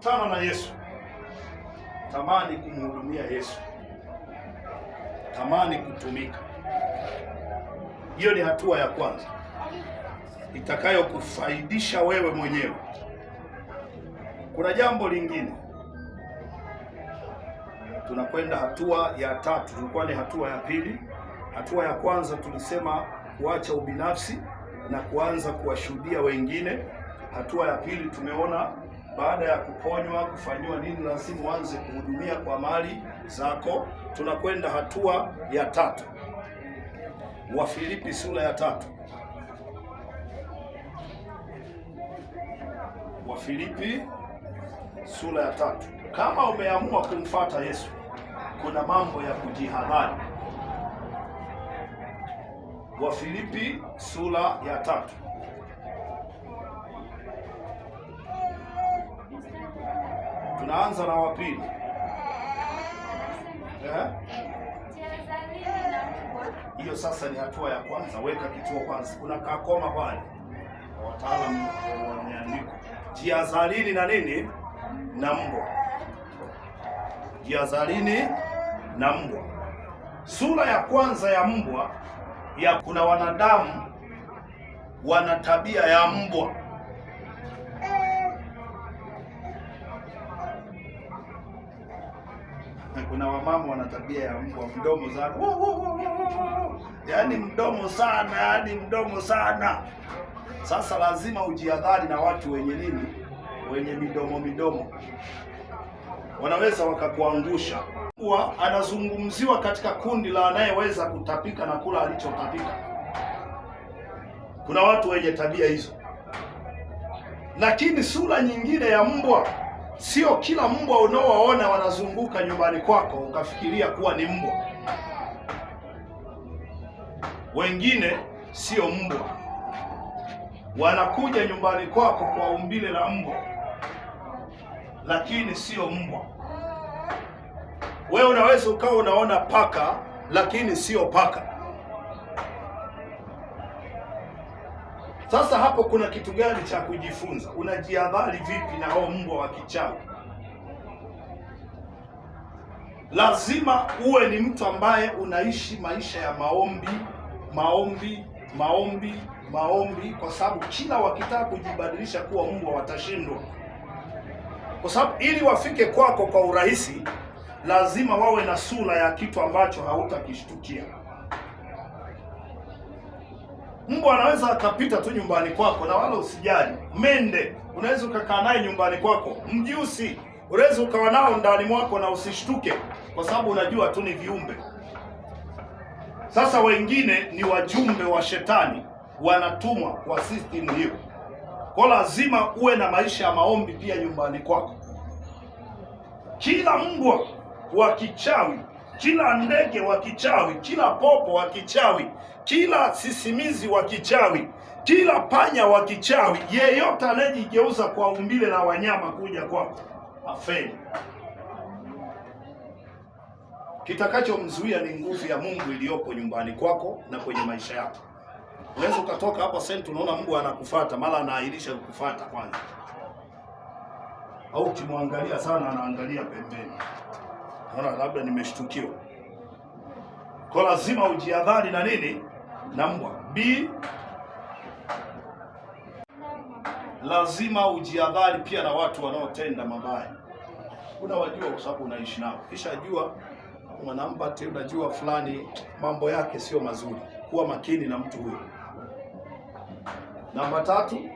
Kutana na Yesu, tamani kumhudumia Yesu, tamani kutumika. Hiyo ni hatua ya kwanza itakayokufaidisha wewe mwenyewe. Kuna jambo lingine, tunakwenda hatua ya tatu. Tulikuwa ni hatua ya pili. Hatua ya kwanza tulisema kuacha ubinafsi na kuanza kuwashuhudia wengine. Hatua ya pili tumeona baada ya kuponywa, kufanyiwa nini, lazima uanze kuhudumia kwa mali zako. Tunakwenda hatua ya tatu. Wafilipi sura ya 3. Wafilipi sura ya 3. Kama umeamua kumfuata Yesu, kuna mambo ya kujihadhari. Wafilipi sura ya 3. Tunaanza na wa pili. Hiyo sasa ni hatua ya kwanza. Weka kituo kwanza. Kuna kakoma pale, wataalamu wameandika jihadharini na nini? Na mbwa. Jihadharini na mbwa. Sura ya kwanza ya mbwa kuna wanadamu wana tabia ya mbwa. Kuna wamama wana tabia ya mbwa, mdomo sana, yaani mdomo sana, yaani mdomo sana. Sasa lazima ujihadhari na watu wenye nini? Wenye midomo. Wanaweza wakakuangusha. Anazungumziwa katika kundi la anayeweza kutapika na kula alichotapika. Kuna watu wenye tabia hizo. Lakini sura nyingine ya mbwa, sio kila mbwa unaowaona wanazunguka nyumbani kwako ukafikiria kuwa ni mbwa. Wengine sio mbwa, wanakuja nyumbani kwako kwa umbile la mbwa, lakini sio mbwa. Wewe unaweza ukawa unaona paka, lakini sio paka. Sasa hapo kuna kitu gani cha kujifunza? Unajihadhari vipi na hao mbwa wa kichawi? Lazima uwe ni mtu ambaye unaishi maisha ya maombi, kwa sababu kila wakitaka kujibadilisha kuwa mbwa watashindwa. Kwa sababu ili wafike kwako kwa urahisi, lazima wawe na sura ya kitu ambacho hautakishtukia. Mbwa anaweza akapita tu nyumbani kwako na wala usijali. Mende unaweza ukakaa naye nyumbani kwako. Mjusi unaweza ukawa nao ndani mwako na usishtuke, kwa sababu unajua tu ni viumbe. Sasa wengine ni wajumbe wa shetani, wanatumwa kwa system hiyo. Kwa lazima uwe na maisha ya maombi pia nyumbani kwako. Kila mbwa wa kichawi, kila ndege wa kichawi, kila popo wa kichawi, kila sisimizi wa kichawi, kila panya wa kichawi, yeyote anayejigeuza kwa umbile la wanyama kuja kwako afeli. Kitakachomzuia ni nguvu ya Mungu iliyopo nyumbani kwako na kwenye maisha yako. Unaweza ukatoka hapa sasa unaona mbwa anakufuata, mara anaahirisha kukufuata kwanza. Au ukimwangalia sana anaangalia pembeni. Unaona labda nimeshtukiwa. Kwa lazima ujihadhari na nini? Na mbwa. Lazima ujihadhari pia na watu wanaotenda mabaya. Unawajua kwa sababu unaishi nao. Kisha jua mwanamke, unajua fulani mambo yake sio mazuri. Kuwa makini na mtu huyo. Namba 3,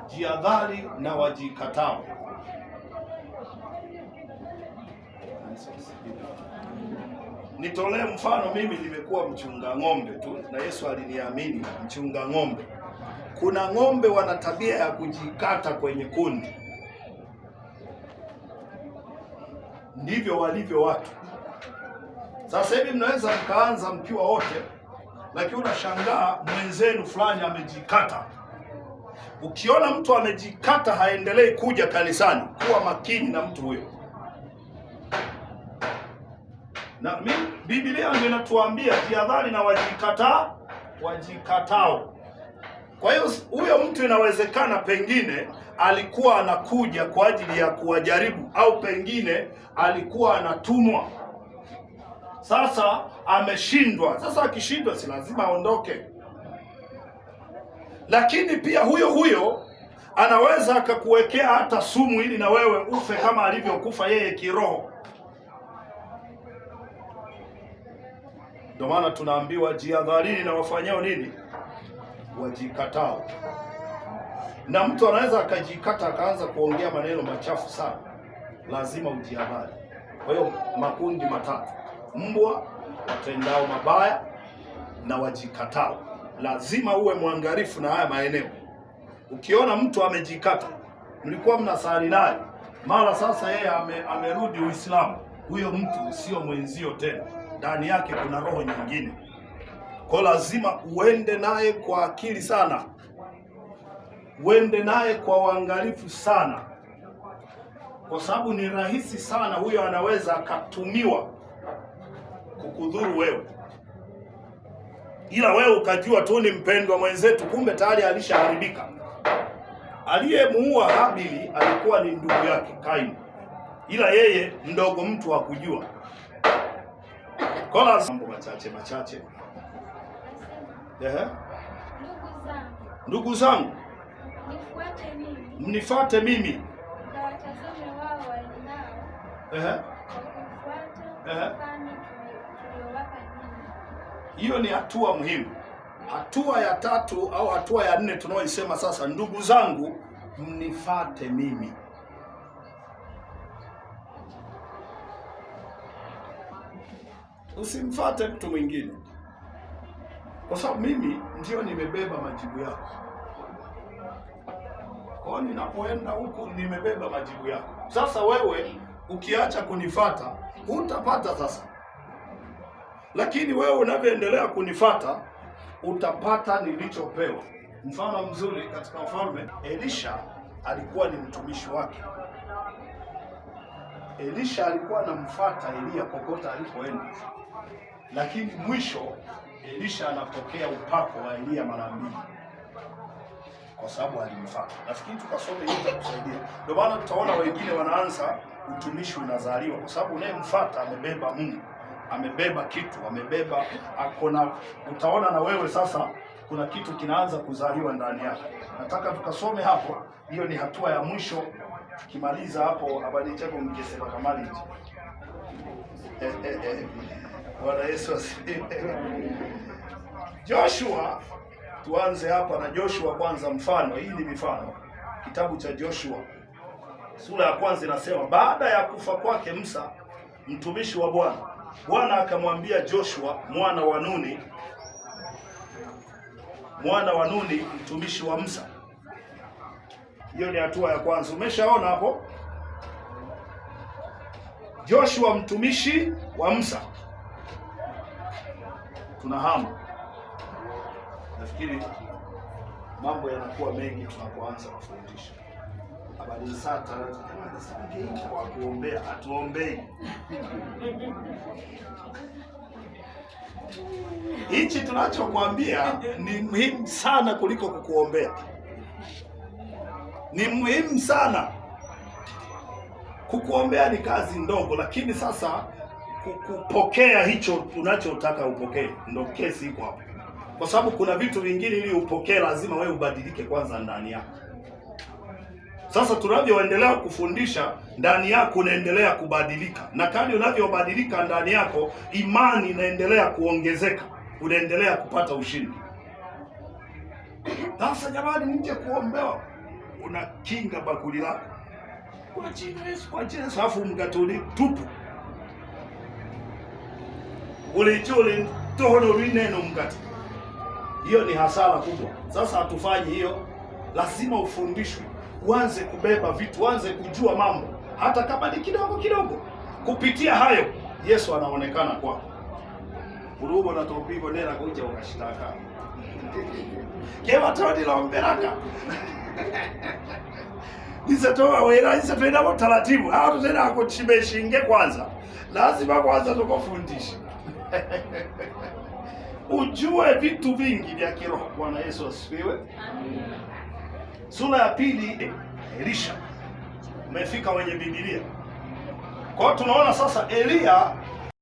jihadhari na wajikatao. Nitolee mfano, mimi nimekuwa mchunga ng'ombe tu na Yesu aliniamini mchunga ng'ombe. Kuna ng'ombe wana tabia ya kujikata kwenye kundi. Ndivyo walivyo watu. Sasa hivi mnaweza mkaanza mkiwa wote, lakini unashangaa mwenzenu fulani amejikata. Ukiona mtu amejikata haendelei kuja kanisani, kuwa makini na mtu huyo. Na Biblia inatuambia jihadhari na wajikatao. Kwa hiyo huyo mtu inawezekana pengine alikuwa anakuja kwa ajili ya kuwajaribu, au pengine alikuwa anatumwa. Sasa ameshindwa. Sasa akishindwa, si lazima aondoke. Lakini pia huyo anaweza akakuwekea hata sumu ili na wewe ufe kama alivyokufa yeye kiroho. Ndio maana tunaambiwa jihadharini na wafanyao nini? Wajikatao. Na mtu anaweza akajikata akaanza kuongea maneno machafu sana, lazima ujihadhari. Kwa hiyo makundi matatu: mbwa, watendao mabaya na wajikatao. Lazima uwe mwangalifu na haya maeneo. Ukiona mtu amejikata, mlikuwa mnasali naye, mara sasa yeye amerudi Uislamu, huyo mtu sio mwenzio tena, ndani yake kuna roho nyingine. Kwa lazima uende naye kwa akili sana, uende naye kwa uangalifu sana, kwa sababu ni rahisi sana huyo anaweza akatumiwa kukudhuru wewe, ila wewe ukajua tu ni mpendwa mwenzetu, kumbe tayari alishaharibika. Aliyemuua Habili alikuwa ni ndugu yake Kaini, ila yeye mdogo mtu hakujua. Kwa mambo machache. Ndugu zangu, mnifuate mimi. Hiyo ni hatua muhimu. Hatua ya tatu au hatua ya nne tunaoisema sasa, ndugu zangu mnifuate mimi. Usimfuate mtu mwingine, kwa sababu mimi ndio nimebeba majibu yako. Kwa ninapoenda huku nimebeba majibu yako. Sasa wewe ukiacha kunifuata utapata sasa, lakini wewe unavyoendelea kunifuata utapata nilichopewa. Mfano mzuri katika Wafalme, Elisha alikuwa ni mtumishi wake. Elisha alikuwa anamfuata Elia kokota alipoenda, lakini mwisho Elisha anapokea upako wa Elia mara mbili kwa sababu alimfuata. Nafikiri tukasome hiyo itakusaidia. Ndio maana tutaona wengine wanaanza utumishi unazaliwa kwa sababu unayemfuata amebeba Mungu, amebeba kitu, amebeba akona. Utaona na wewe sasa kuna kitu kinaanza kuzaliwa ndani yako. Nataka tukasome hapo, hiyo ni hatua ya mwisho. Tukimaliza hapo habari chako mkisema kamali hicho. Bwana Yesu asifiwe. Joshua, tuanze hapa na Joshua kwanza. Mfano, hii ni mifano. Kitabu cha Joshua sura ya kwanza inasema, baada ya kufa kwake Musa mtumishi wa Bwana, Bwana akamwambia Joshua mwana wa Nuni mtumishi wa Musa. Hiyo ni hatua ya kwanza. Umeshaona hapo? Joshua mtumishi wa Musa. Tunahama. Nafikiri mambo yanakuwa mengi tunapoanza kufundisha. Habari sasa kwa kuombea, hatuombei. Hichi tunachokuambia ni muhimu sana kuliko kukuombea. Ni muhimu sana. Kukuombea ni kazi ndogo, lakini sasa kupokea hicho unachotaka upokee ndio kesi iko hapo. Kwa sababu kuna vitu vingine ili upokee lazima wewe ubadilike kwanza ndani yako. Sasa tunavyoendelea kufundisha, ndani yako unaendelea kubadilika, na kadri unavyobadilika ndani yako, imani inaendelea kuongezeka, unaendelea kupata ushindi. Sasa jamani, mje kuombewa, unakinga bakuli lako kwa jina Yesu, kwa jina Yesu, afu mgatuli tupu ulichole tohono rineno mgati. Hiyo ni hasara kubwa. Sasa hatufanyi hiyo. Lazima ufundishwe, uanze kubeba vitu, uanze kujua mambo, hata kama ni kidogo kidogo. Kupitia hayo Yesu anaonekana kwako. Urugo na topigo nera kuja ukashitaka kewa todi la mberaka nisatoa wera nisatoenda kwa taratibu. Hao tena akuchibeshinge kwanza, lazima kwanza tukufundishe. ujue vitu vingi vya kiroho. Bwana Yesu asifiwe. Sura ya pili, Elisha umefika wenye Biblia. Kwa hiyo tunaona sasa Elia